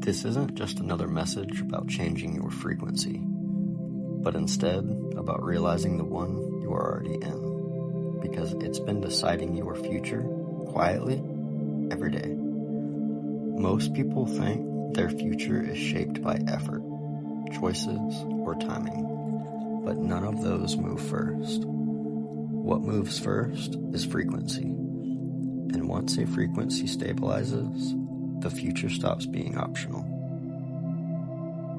This isn't just another message about changing your frequency, but instead about realizing the one you are already in, because it's been deciding your future quietly every day. Most people think their future is shaped by effort, choices, or timing, but none of those move first. What moves first is frequency, and once a frequency stabilizes, the future stops being optional.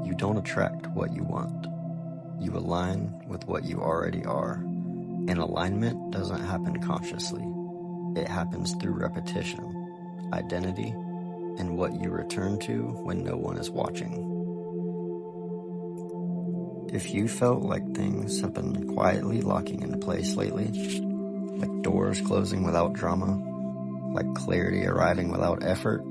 You don't attract what you want. You align with what you already are. And alignment doesn't happen consciously. It happens through repetition, identity, and what you return to when no one is watching. If you felt like things have been quietly locking into place lately, like doors closing without drama, like clarity arriving without effort,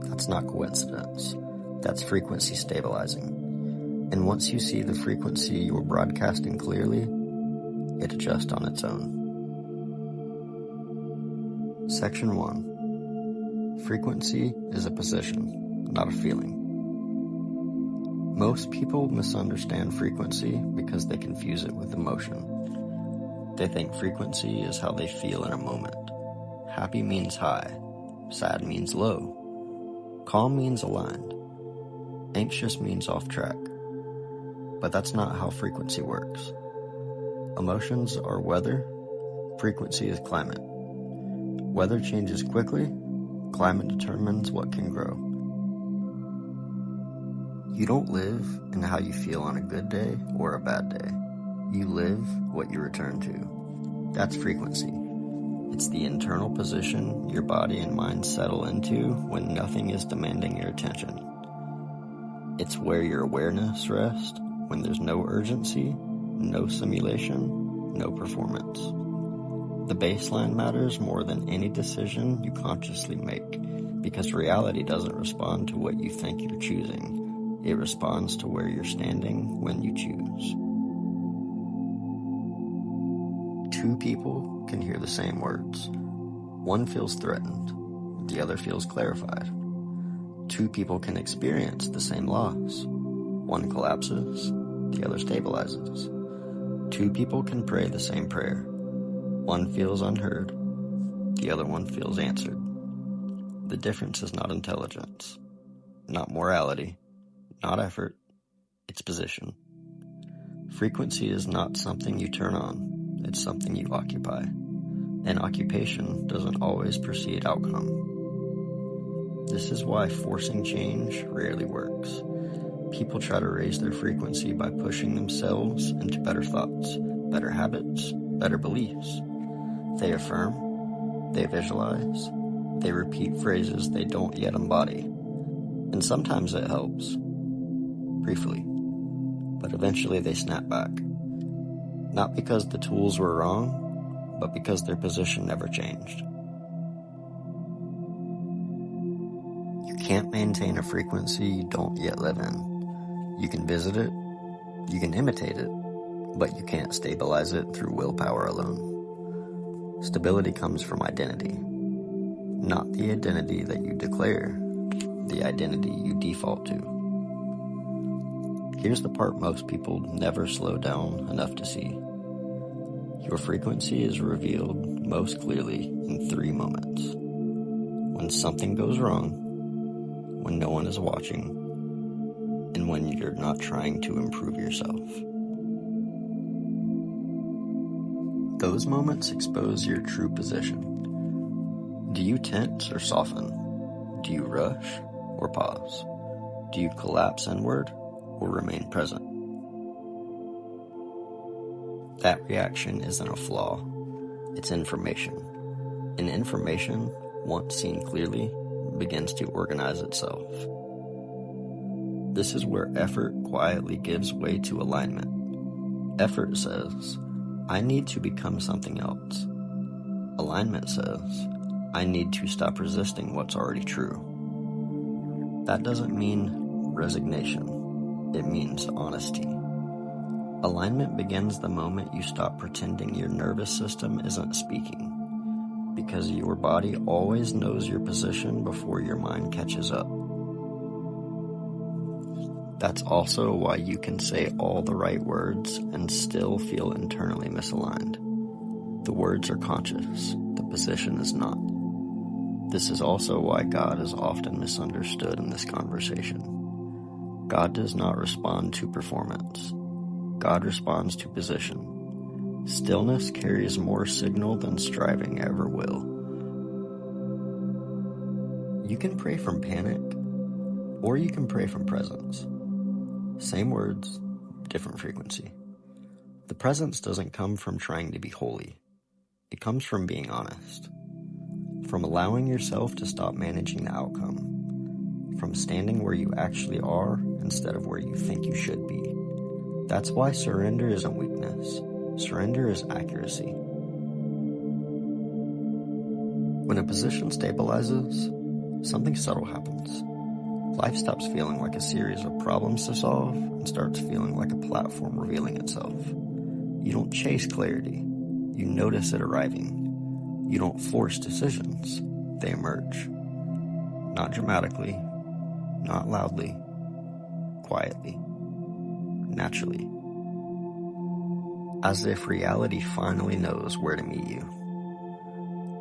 that's not coincidence. That's frequency stabilizing. And once you see the frequency you're broadcasting clearly, it adjusts on its own. Section 1. Frequency is a position, not a feeling. Most people misunderstand frequency because they confuse it with emotion. They think frequency is how they feel in a moment. Happy means high. Sad means low. Calm means aligned. Anxious means off track. But that's not how frequency works. Emotions are weather. Frequency is climate. Weather changes quickly. Climate determines what can grow. You don't live in how you feel on a good day or a bad day. You live what you return to. That's frequency. It's the internal position your body and mind settle into when nothing is demanding your attention. It's where your awareness rests when there's no urgency, no simulation, no performance. The baseline matters more than any decision you consciously make, because reality doesn't respond to what you think you're choosing. It responds to where you're standing when you choose. Two people can hear the same words. One feels threatened, the other feels clarified. Two people can experience the same loss. One collapses, the other stabilizes. Two people can pray the same prayer. One feels unheard, the other one feels answered. The difference is not intelligence, not morality, not effort, it's position. Frequency is not something you turn on. It's something you occupy. And occupation doesn't always precede outcome. This is why forcing change rarely works. People try to raise their frequency by pushing themselves into better thoughts, better habits, better beliefs. They affirm, they visualize, they repeat phrases they don't yet embody. And sometimes it helps, briefly, but eventually they snap back. Not because the tools were wrong, but because their position never changed. You can't maintain a frequency you don't yet live in. You can visit it, you can imitate it, but you can't stabilize it through willpower alone. Stability comes from identity. Not the identity that you declare, the identity you default to. Here's the part most people never slow down enough to see. Your frequency is revealed most clearly in 3 moments. When something goes wrong, when no one is watching, and when you're not trying to improve yourself. Those moments expose your true position. Do you tense or soften? Do you rush or pause? Do you collapse inward or remain present? That reaction isn't a flaw, it's information. And information, once seen clearly, begins to organize itself. This is where effort quietly gives way to alignment. Effort says, I need to become something else. Alignment says, I need to stop resisting what's already true. That doesn't mean resignation. It means honesty. Alignment begins the moment you stop pretending your nervous system isn't speaking, because your body always knows your position before your mind catches up. That's also why you can say all the right words and still feel internally misaligned. The words are conscious, the position is not. This is also why God is often misunderstood in this conversation. God does not respond to performance. God responds to position. Stillness carries more signal than striving ever will. You can pray from panic, or you can pray from presence. Same words, different frequency. The presence doesn't come from trying to be holy. It comes from being honest. From allowing yourself to stop managing the outcome. From standing where you actually are instead of where you think you should be. That's why surrender isn't weakness. Surrender is accuracy. When a position stabilizes, something subtle happens. Life stops feeling like a series of problems to solve and starts feeling like a platform revealing itself. You don't chase clarity. You notice it arriving. You don't force decisions. They emerge. Not dramatically, not loudly, quietly, naturally. As if reality finally knows where to meet you.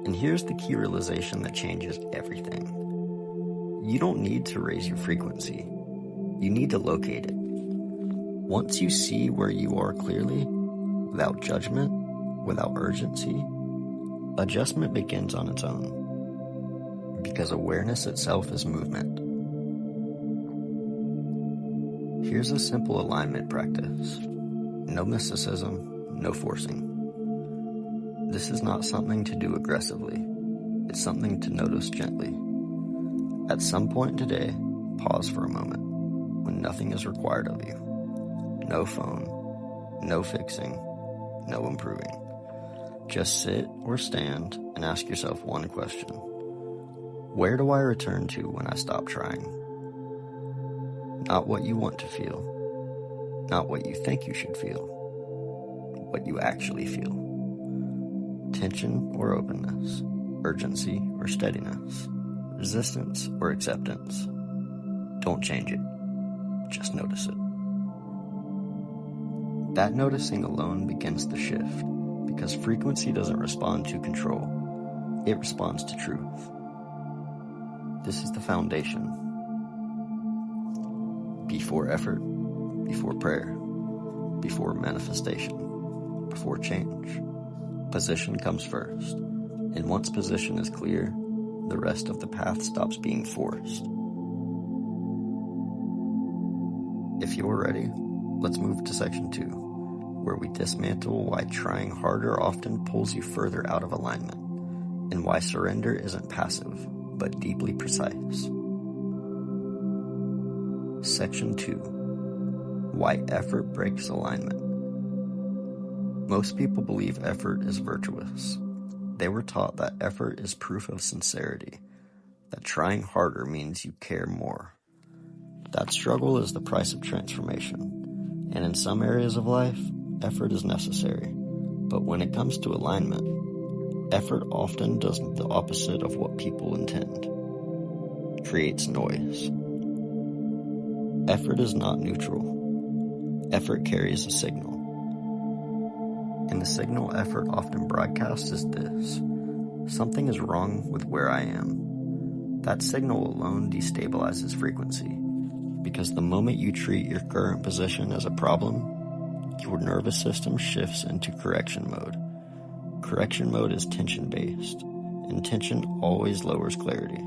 And here's the key realization that changes everything. You don't need to raise your frequency. You need to locate it. Once you see where you are clearly, without judgment, without urgency, adjustment begins on its own. Because awareness itself is movement. Here's a simple alignment practice. No mysticism, no forcing. This is not something to do aggressively. It's something to notice gently. At some point today, pause for a moment when nothing is required of you. No phone, no fixing, no improving. Just sit or stand and ask yourself one question. Where do I return to when I stop trying? Not what you want to feel, not what you think you should feel, what you actually feel. Tension or openness, urgency or steadiness, resistance or acceptance. Don't change it, just notice it. That noticing alone begins the shift, because frequency doesn't respond to control, it responds to truth. This is the foundation. Before effort, before prayer, before manifestation, before change. Position comes first, and once position is clear, the rest of the path stops being forced. If you're ready, let's move to section 2, where we dismantle why trying harder often pulls you further out of alignment, and why surrender isn't passive, but deeply precise. Section 2, why effort breaks alignment. Most people believe effort is virtuous. They were taught that effort is proof of sincerity, that trying harder means you care more. That struggle is the price of transformation, and in some areas of life, effort is necessary. But when it comes to alignment, effort often does the opposite of what people intend. Creates noise. Effort is not neutral. Effort carries a signal. And the signal effort often broadcasts is this: something is wrong with where I am. That signal alone destabilizes frequency, because the moment you treat your current position as a problem, your nervous system shifts into correction mode. Correction mode is tension-based, and tension always lowers clarity.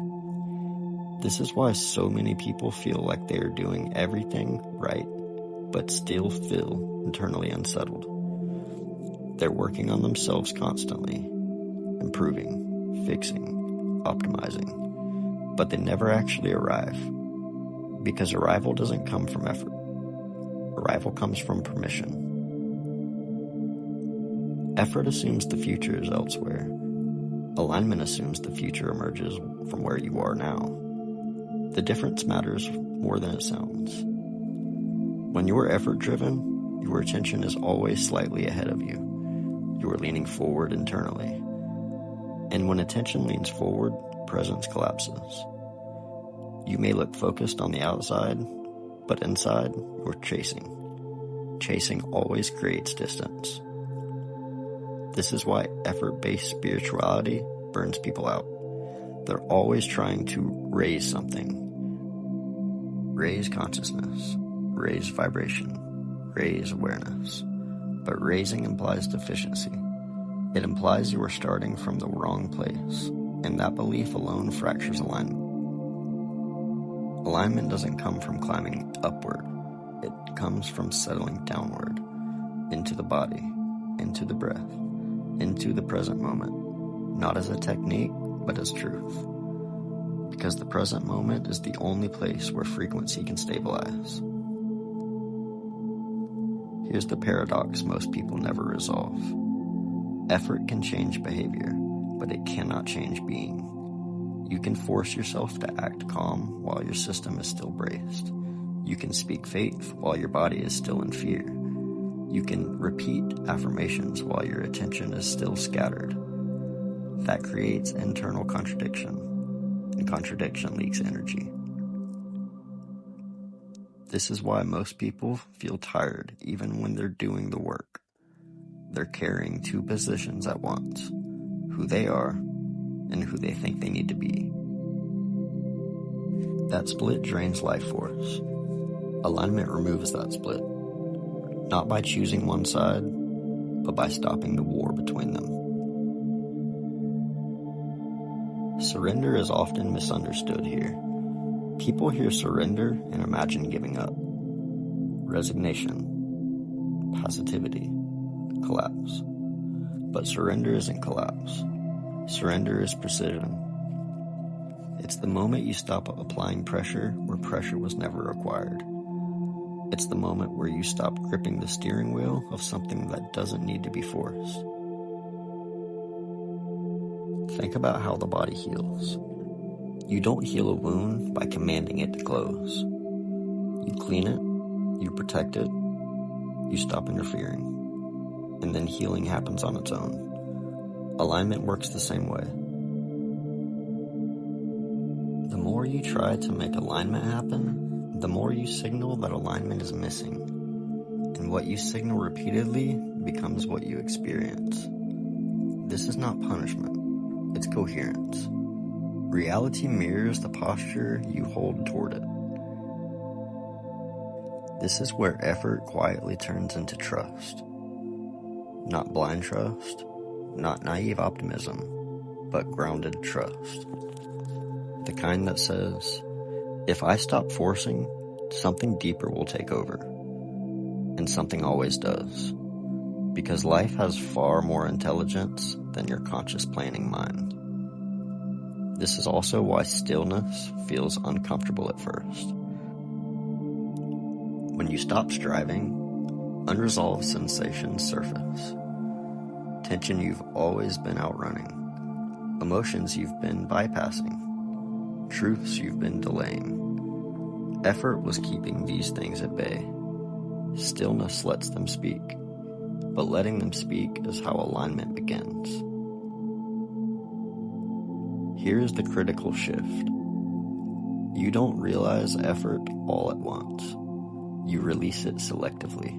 This is why so many people feel like they are doing everything right, but still feel internally unsettled. They're working on themselves constantly, improving, fixing, optimizing, but they never actually arrive, because arrival doesn't come from effort. Arrival comes from permission. Effort assumes the future is elsewhere. Alignment assumes the future emerges from where you are now. The difference matters more than it sounds. When you are effort-driven, your attention is always slightly ahead of you. You are leaning forward internally. And when attention leans forward, presence collapses. You may look focused on the outside, but inside, you're chasing. Chasing always creates distance. This is why effort-based spirituality burns people out. They're always trying to raise something. Raise consciousness, raise vibration, raise awareness. But raising implies deficiency. It implies you are starting from the wrong place, and that belief alone fractures alignment. Alignment doesn't come from climbing upward. It comes from settling downward, into the body, into the breath, into the present moment, not as a technique, but as truth. Because the present moment is the only place where frequency can stabilize. Here's the paradox most people never resolve. Effort can change behavior, but it cannot change being. You can force yourself to act calm while your system is still braced. You can speak faith while your body is still in fear. You can repeat affirmations while your attention is still scattered. That creates internal contradiction, and contradiction leaks energy. This is why most people feel tired even when they're doing the work. They're carrying two positions at once, who they are and who they think they need to be. That split drains life force. Alignment removes that split, not by choosing one side, but by stopping the war between them. Surrender is often misunderstood here. People hear surrender and imagine giving up. Resignation, passivity, collapse. But surrender isn't collapse. Surrender is precision. It's the moment you stop applying pressure where pressure was never required. It's the moment where you stop gripping the steering wheel of something that doesn't need to be forced. Think about how the body heals. You don't heal a wound by commanding it to close. You clean it, you protect it, you stop interfering, and then healing happens on its own. Alignment works the same way. The more you try to make alignment happen, the more you signal that alignment is missing. And what you signal repeatedly becomes what you experience. This is not punishment, it's coherence. Reality mirrors the posture you hold toward it. This is where effort quietly turns into trust. Not blind trust, not naive optimism, but grounded trust. The kind that says, if I stop forcing, something deeper will take over. And something always does. Because life has far more intelligence than your conscious planning mind. This is also why stillness feels uncomfortable at first. When you stop striving, unresolved sensations surface. Tension you've always been outrunning. Emotions you've been bypassing. Truths you've been delaying. Effort was keeping these things at bay. Stillness lets them speak, but letting them speak is how alignment begins. Here's the critical shift. You don't realize effort all at once. You release it selectively.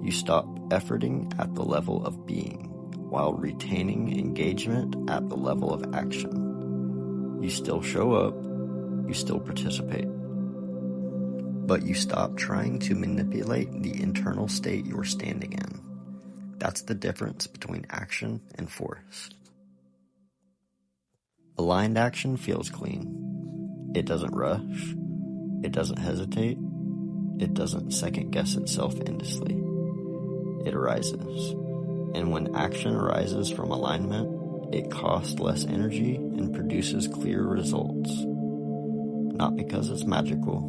You stop efforting at the level of being, while retaining engagement at the level of action. You still show up, you still participate. But you stop trying to manipulate the internal state you're standing in. That's the difference between action and force. Aligned action feels clean. It doesn't rush. It doesn't hesitate. It doesn't second guess itself endlessly. It arises. And when action arises from alignment, it costs less energy and produces clear results. Not because it's magical,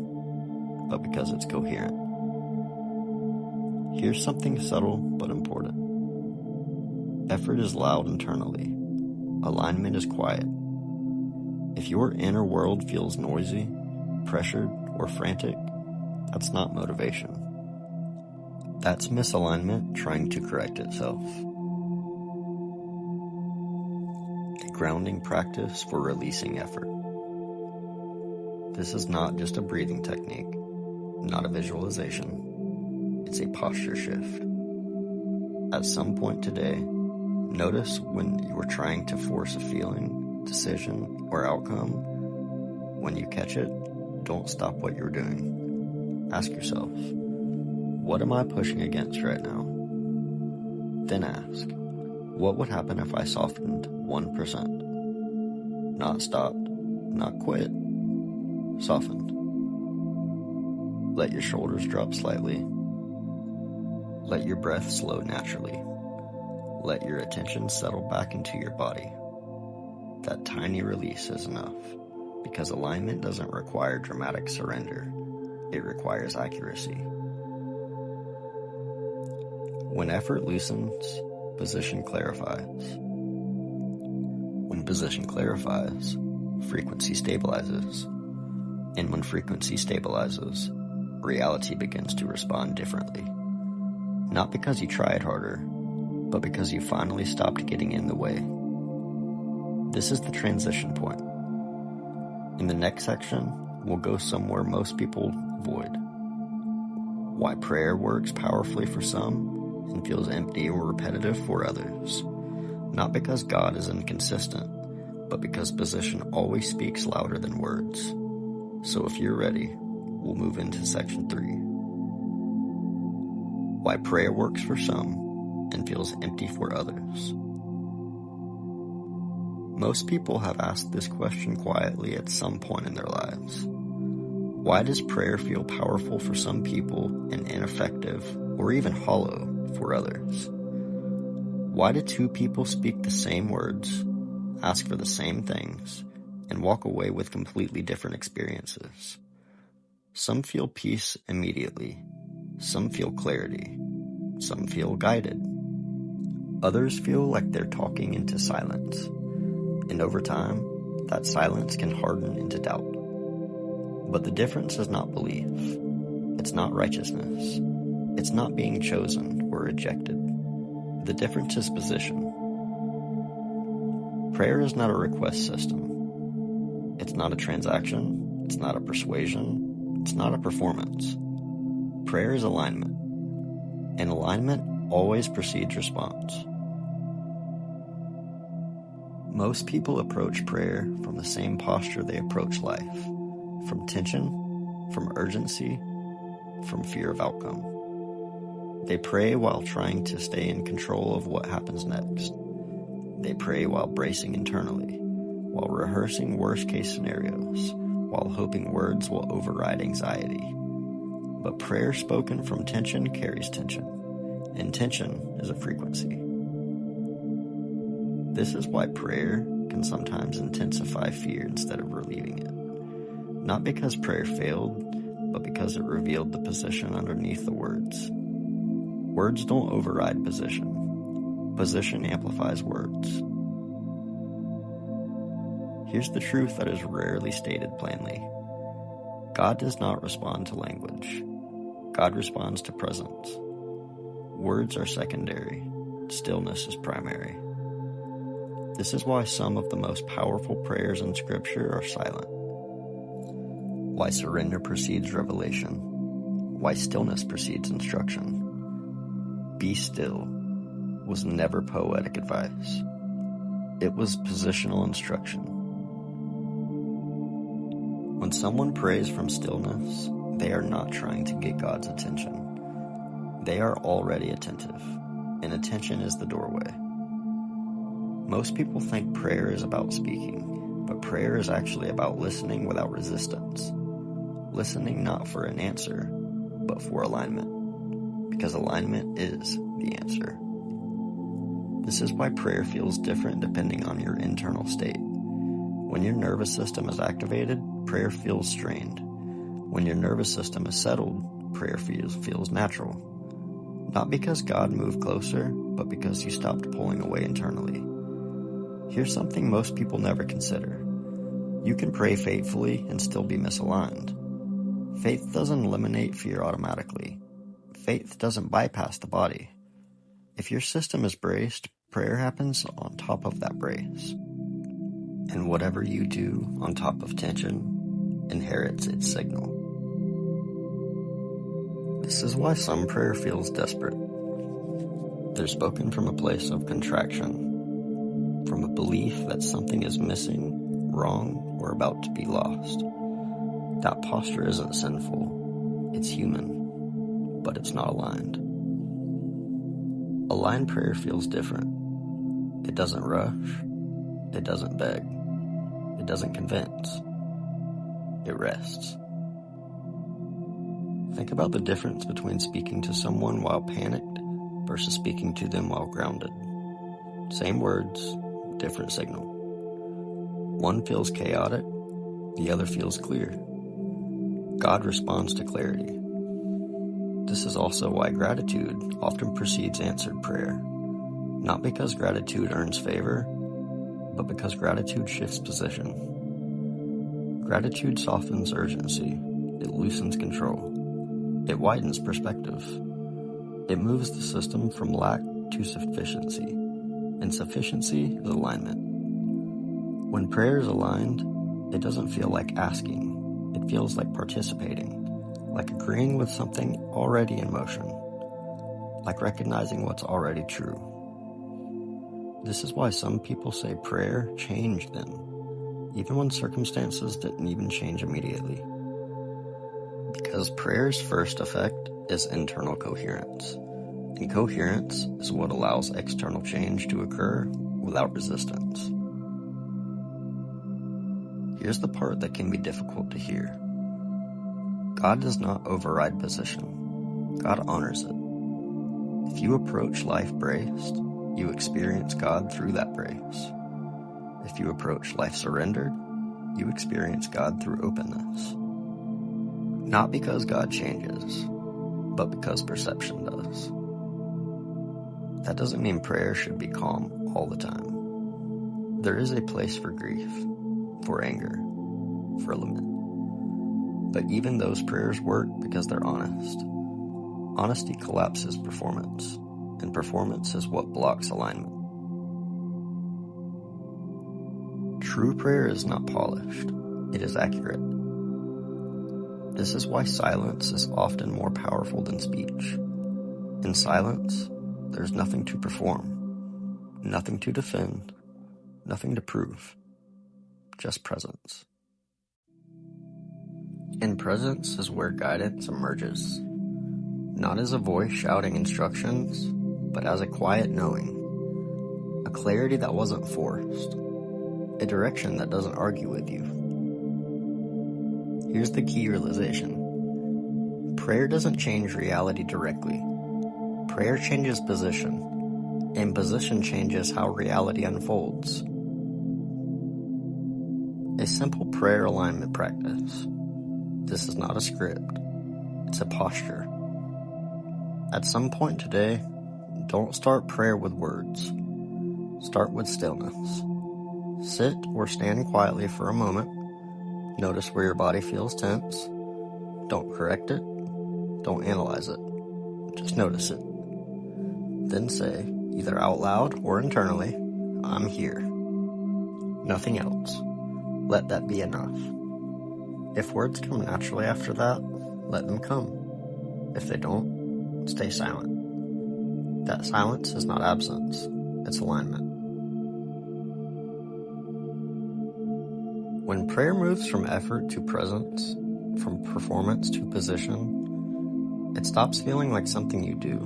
but because it's coherent. Here's something subtle but important. Effort is loud internally. Alignment is quiet. If your inner world feels noisy, pressured, or frantic, that's not motivation. That's misalignment trying to correct itself. A grounding practice for releasing effort. This is not just a breathing technique. not a visualization. It's a posture shift. At some point today, notice when you are trying to force a feeling, decision, or outcome. When you catch it, don't stop what you're doing. Ask yourself, what am I pushing against right now? Then ask, what would happen if I softened 1%? Not stopped, not quit, softened. Let your shoulders drop slightly. Let your breath slow naturally. Let your attention settle back into your body. That tiny release is enough, because alignment doesn't require dramatic surrender. It requires accuracy. When effort loosens, position clarifies. When position clarifies, frequency stabilizes. And when frequency stabilizes, reality begins to respond differently. Not because you tried harder, but because you finally stopped getting in the way. This is the transition point. In the next section, we'll go somewhere most people avoid. Why prayer works powerfully for some and feels empty or repetitive for others. Not because God is inconsistent, but because position always speaks louder than words. So if you're ready, we'll move into section 3. Why prayer works for some and feels empty for others. Most people have asked this question quietly at some point in their lives. Why does prayer feel powerful for some people and ineffective or even hollow for others? Why do two people speak the same words, ask for the same things, and walk away with completely different experiences? Some feel peace immediately. Some feel clarity. Some feel guided. Others feel like they're talking into silence. And over time, that silence can harden into doubt. But the difference is not belief. It's not righteousness. It's not being chosen or rejected. The difference is position. Prayer is not a request system. It's not a transaction. It's not a persuasion. It's not a performance. Prayer is alignment. And alignment always precedes response. Most people approach prayer from the same posture they approach life. From tension, from urgency, from fear of outcome. They pray while trying to stay in control of what happens next. They pray while bracing internally, while rehearsing worst-case scenarios, while hoping words will override anxiety. But prayer spoken from tension carries tension, and tension is a frequency. This is why prayer can sometimes intensify fear instead of relieving it. Not because prayer failed, but because it revealed the position underneath the words. Words don't override position. Position amplifies words. Here's the truth that is rarely stated plainly. God does not respond to language. God responds to presence. Words are secondary. Stillness is primary. This is why some of the most powerful prayers in Scripture are silent. Why surrender precedes revelation. Why stillness precedes instruction. Be still was never poetic advice. It was positional instruction. When someone prays from stillness, they are not trying to get God's attention. They are already attentive, and attention is the doorway. Most people think prayer is about speaking, but prayer is actually about listening without resistance. Listening not for an answer, but for alignment. Because alignment is the answer. This is why prayer feels different depending on your internal state. When your nervous system is activated, prayer feels strained. When your nervous system is settled, prayer feels natural. Not because God moved closer, but because you stopped pulling away internally. Here's something most people never consider. You can pray faithfully and still be misaligned. Faith doesn't eliminate fear automatically. Faith doesn't bypass the body. If your system is braced, prayer happens on top of that brace. And whatever you do on top of tension inherits its signal. This is why some prayer feels desperate. They're spoken from a place of contraction, from a belief that something is missing, wrong, or about to be lost. That posture isn't sinful, it's human, but it's not aligned. Aligned prayer feels different. It doesn't rush, it doesn't beg, it doesn't convince, it rests. Think about the difference between speaking to someone while panicked versus speaking to them while grounded. Same words, different signal. One feels chaotic, the other feels clear. God responds to clarity. This is also why gratitude often precedes answered prayer. Not because gratitude earns favor, but because gratitude shifts position. Gratitude softens urgency. It loosens control. It widens perspective. It moves the system from lack to sufficiency, and sufficiency is alignment. When prayer is aligned, it doesn't feel like asking. It feels like participating, like agreeing with something already in motion, like recognizing what's already true. This is why some people say prayer changed them, even when circumstances didn't even change immediately. Because prayer's first effect is internal coherence, and coherence is what allows external change to occur without resistance. Here's the part that can be difficult to hear. God does not override position. God honors it. If you approach life braced, you experience God through that brace. If you approach life surrendered, you experience God through openness. Not because God changes, but because perception does. That doesn't mean prayer should be calm all the time. There is a place for grief, for anger, for lament. But even those prayers work because they're honest. Honesty collapses performance, and performance is what blocks alignment. True prayer is not polished, it is accurate. This is why silence is often more powerful than speech. In silence, there's nothing to perform, nothing to defend, nothing to prove, just presence. And presence is where guidance emerges, not as a voice shouting instructions, but as a quiet knowing, a clarity that wasn't forced, a direction that doesn't argue with you. Here's the key realization. Prayer doesn't change reality directly. Prayer changes position, and position changes how reality unfolds. A simple prayer alignment practice. This is not a script. It's a posture. At some point today, don't start prayer with words. Start with stillness. Sit or stand quietly for a moment. Notice where your body feels tense. Don't correct it. Don't analyze it. Just notice it. Then say, either out loud or internally, I'm here. Nothing else. Let that be enough. If words come naturally after that, let them come. If they don't, stay silent. That silence is not absence, it's alignment. When prayer moves from effort to presence, from performance to position, it stops feeling like something you do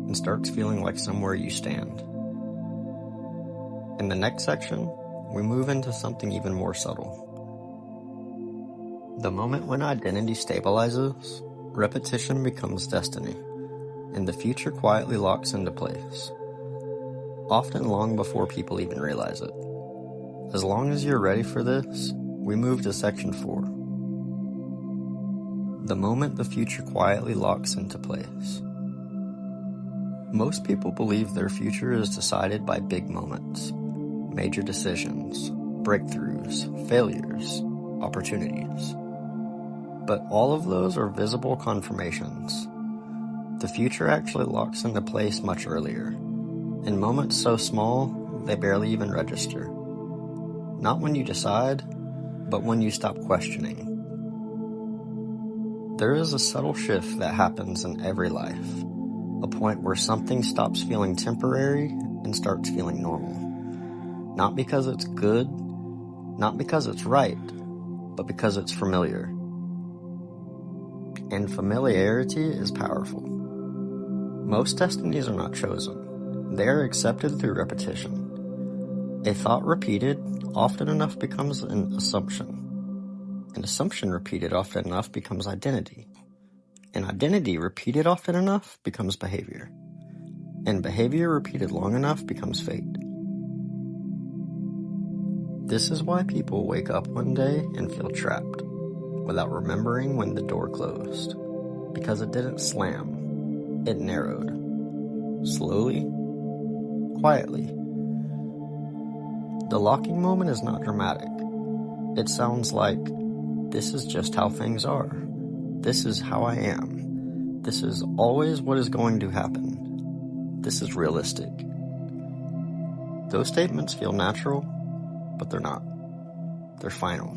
and starts feeling like somewhere you stand. In the next section, we move into something even more subtle. The moment when identity stabilizes, repetition becomes destiny, and the future quietly locks into place, often long before people even realize it. As long as you're ready for this, we move to section 4. The moment the future quietly locks into place. Most people believe their future is decided by big moments, major decisions, breakthroughs, failures, opportunities. But all of those are visible confirmations. The future actually locks into place much earlier, in moments so small they barely even register. Not when you decide, but when you stop questioning. There is a subtle shift that happens in every life, a point where something stops feeling temporary and starts feeling normal. Not because it's good, not because it's right, but because it's familiar. And familiarity is powerful. Most destinies are not chosen. They are accepted through repetition. A thought repeated often enough becomes an assumption. An assumption repeated often enough becomes identity. An identity repeated often enough becomes behavior. And behavior repeated long enough becomes fate. This is why people wake up one day and feel trapped, without remembering when the door closed. Because it didn't slam, it narrowed. Slowly, quietly. The locking moment is not dramatic. It sounds like, this is just how things are. This is how I am. This is always what is going to happen. This is realistic. Those statements feel natural, but they're not. They're final.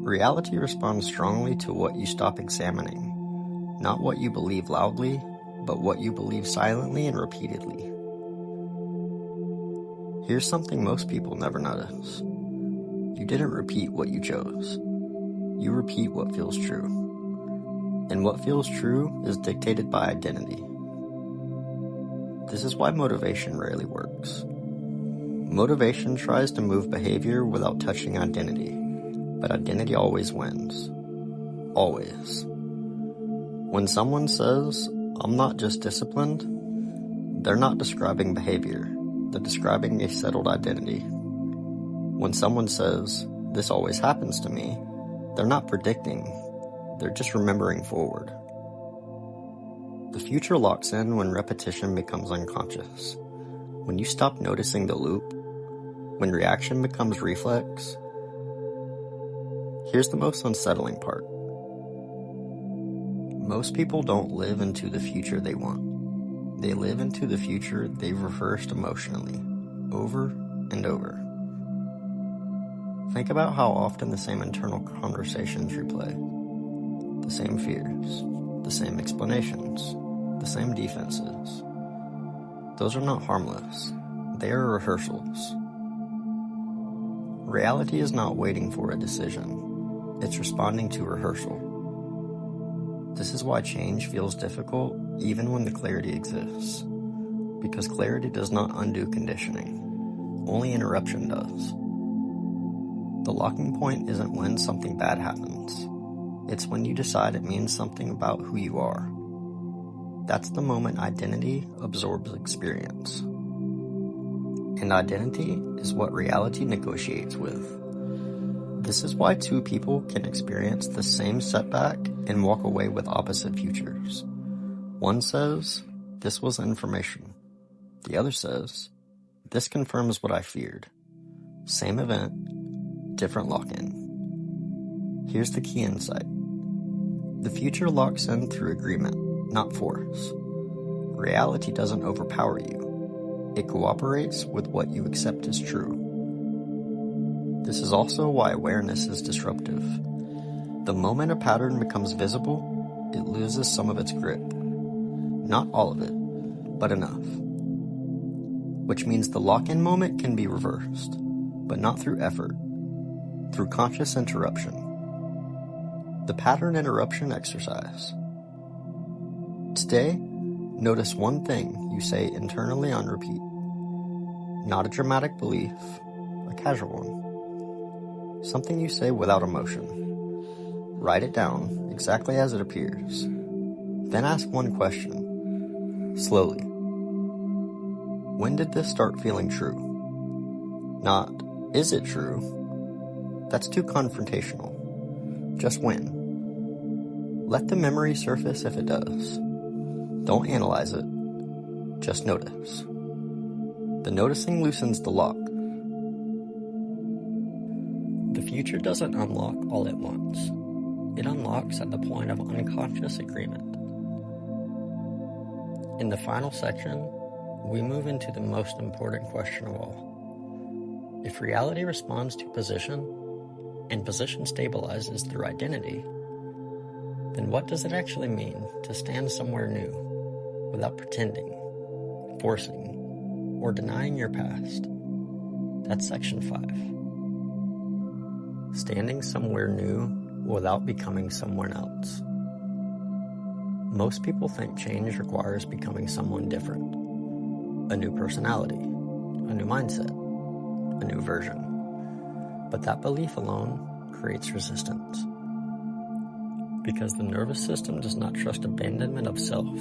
Reality responds strongly to what you stop examining, not what you believe loudly, but what you believe silently and repeatedly. Here's something most people never notice. You didn't repeat what you chose. You repeat what feels true. And what feels true is dictated by identity. This is why motivation rarely works. Motivation tries to move behavior without touching identity, but identity always wins. Always. When someone says, I'm not just disciplined, they're not describing behavior. They're describing a settled identity. When someone says, this always happens to me, they're not predicting. They're just remembering forward. The future locks in when repetition becomes unconscious. When you stop noticing the loop, when reaction becomes reflex. Here's the most unsettling part. Most people don't live into the future they want. They live into the future they've rehearsed emotionally, over and over. Think about how often the same internal conversations replay. The same fears, the same explanations, the same defenses. Those are not harmless. They are rehearsals. Reality is not waiting for a decision. It's responding to rehearsal. This is why change feels difficult even when the clarity exists. Because clarity does not undo conditioning. Only interruption does. The locking point isn't when something bad happens. It's when you decide it means something about who you are. That's the moment identity absorbs experience. And identity is what reality negotiates with. This is why two people can experience the same setback and walk away with opposite futures. One says, this was information. The other says, this confirms what I feared. Same event, different lock-in. Here's the key insight. The future locks in through agreement, not force. Reality doesn't overpower you. It cooperates with what you accept as true. This is also why awareness is disruptive. The moment a pattern becomes visible, it loses some of its grip. Not all of it, but enough. Which means the lock-in moment can be reversed, but not through effort, through conscious interruption. The pattern interruption exercise. Today, notice one thing you say internally on repeat. Not a dramatic belief, a casual one. Something you say without emotion. Write it down exactly as it appears. Then ask one question, slowly. When did this start feeling true? Not, is it true? That's too confrontational. Just when. Let the memory surface if it does. Don't analyze it. Just notice. The noticing loosens the lock. The future doesn't unlock all at once. It unlocks at the point of unconscious agreement. In the final section, we move into the most important question of all. If reality responds to position, and position stabilizes through identity, then what does it actually mean to stand somewhere new without pretending, forcing, or denying your past? That's section 5. Standing somewhere new without becoming someone else. Most people think change requires becoming someone different. A new personality, a new mindset, a new version. But that belief alone creates resistance. Because the nervous system does not trust abandonment of self,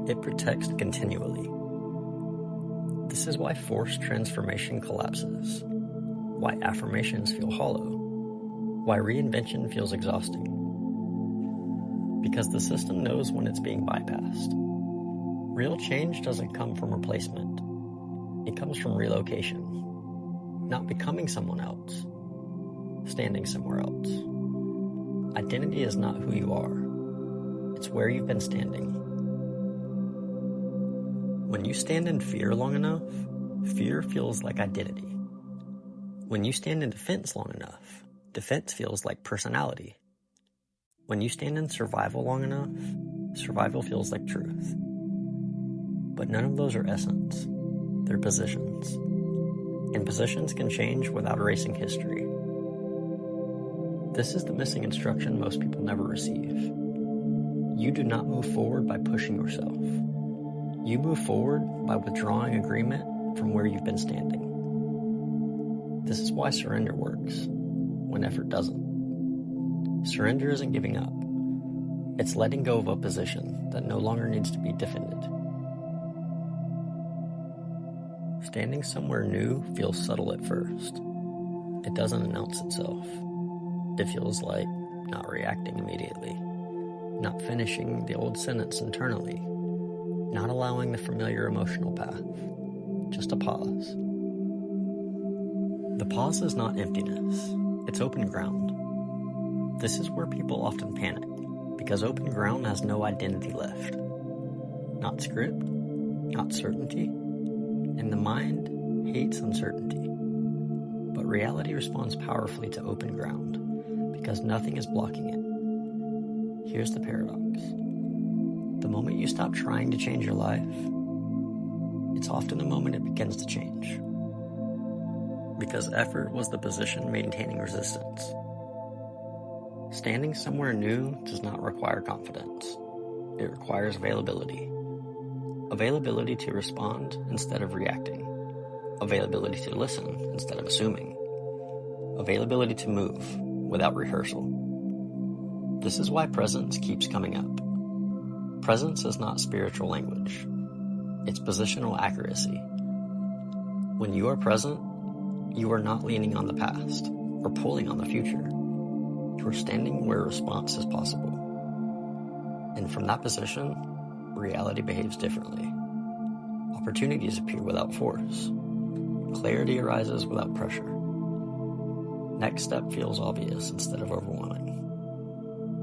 it protects continually. This is why forced transformation collapses, why affirmations feel hollow, why reinvention feels exhausting. Because the system knows when it's being bypassed. Real change doesn't come from replacement. It comes from relocation. Not becoming someone else. Standing somewhere else. Identity is not who you are. It's where you've been standing. When you stand in fear long enough, fear feels like identity. When you stand in defense long enough, defense feels like personality. When you stand in survival long enough, survival feels like truth. But none of those are essence. They're positions. And positions can change without erasing history. This is the missing instruction most people never receive. You do not move forward by pushing yourself. You move forward by withdrawing agreement from where you've been standing. This is why surrender works, when effort doesn't. Surrender isn't giving up. It's letting go of a position that no longer needs to be defended. Standing somewhere new feels subtle at first. It doesn't announce itself. It feels like not reacting immediately, not finishing the old sentence internally, not allowing the familiar emotional path, just a pause. The pause is not emptiness, it's open ground. This is where people often panic, because open ground has no identity left. Not script, not certainty, and the mind hates uncertainty. But reality responds powerfully to open ground, because nothing is blocking it. Here's the paradox. The moment you stop trying to change your life, it's often the moment it begins to change. Because effort was the position maintaining resistance. Standing somewhere new does not require confidence. It requires availability. Availability to respond instead of reacting. Availability to listen instead of assuming. Availability to move without rehearsal. This is why presence keeps coming up. Presence is not spiritual language. It's positional accuracy. When you are present, you are not leaning on the past or pulling on the future. You are standing where response is possible. And from that position, reality behaves differently. Opportunities appear without force. Clarity arises without pressure. Next step feels obvious instead of overwhelming.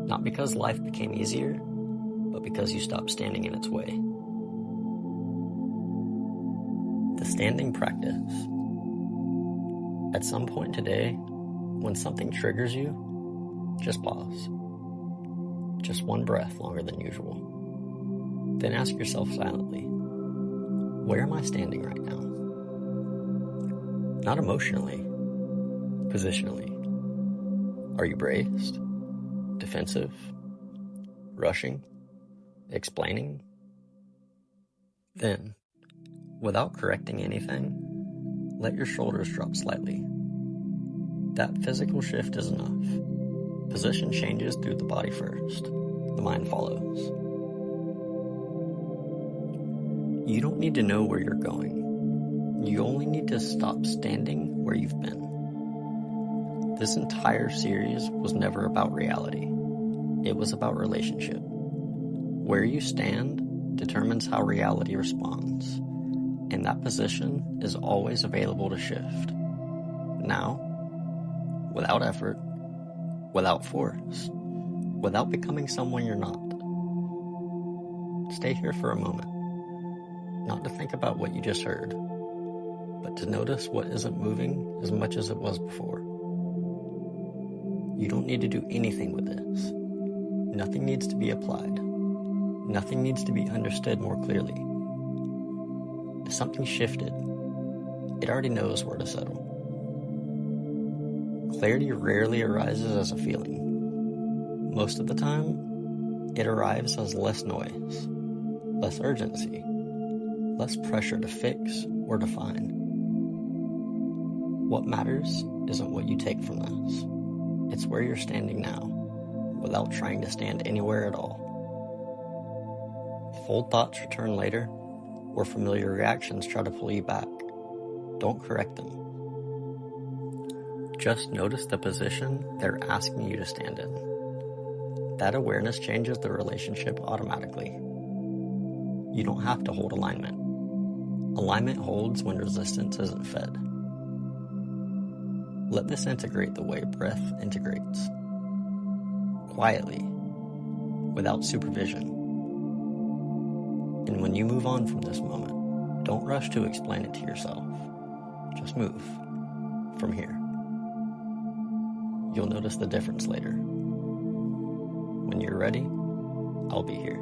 Not because life became easier, but because you stopped standing in its way. The standing practice. At some point today, when something triggers you, just pause. Just one breath longer than usual. Then ask yourself silently, where am I standing right now? Not emotionally, positionally. Are you braced? Defensive? Rushing? Explaining? Then, without correcting anything, let your shoulders drop slightly. That physical shift is enough. Position changes through the body first. The mind follows. You don't need to know where you're going. You only need to stop standing where you've been. This entire series was never about reality. It was about relationship. Where you stand determines how reality responds, and that position is always available to shift. Now, without effort, without force, without becoming someone you're not. Stay here for a moment, not to think about what you just heard, but to notice what isn't moving as much as it was before. You don't need to do anything with this. Nothing needs to be applied. Nothing needs to be understood more clearly. If something shifted, it already knows where to settle. Clarity rarely arises as a feeling. Most of the time, it arrives as less noise, less urgency, less pressure to fix or define. What matters isn't what you take from this. It's where you're standing now, without trying to stand anywhere at all. If old thoughts return later, or familiar reactions try to pull you back, don't correct them. Just notice the position they're asking you to stand in. That awareness changes the relationship automatically. You don't have to hold alignment. Alignment holds when resistance isn't fed. Let this integrate the way breath integrates. Quietly, without supervision. And when you move on from this moment, don't rush to explain it to yourself. Just move from here. You'll notice the difference later. When you're ready, I'll be here.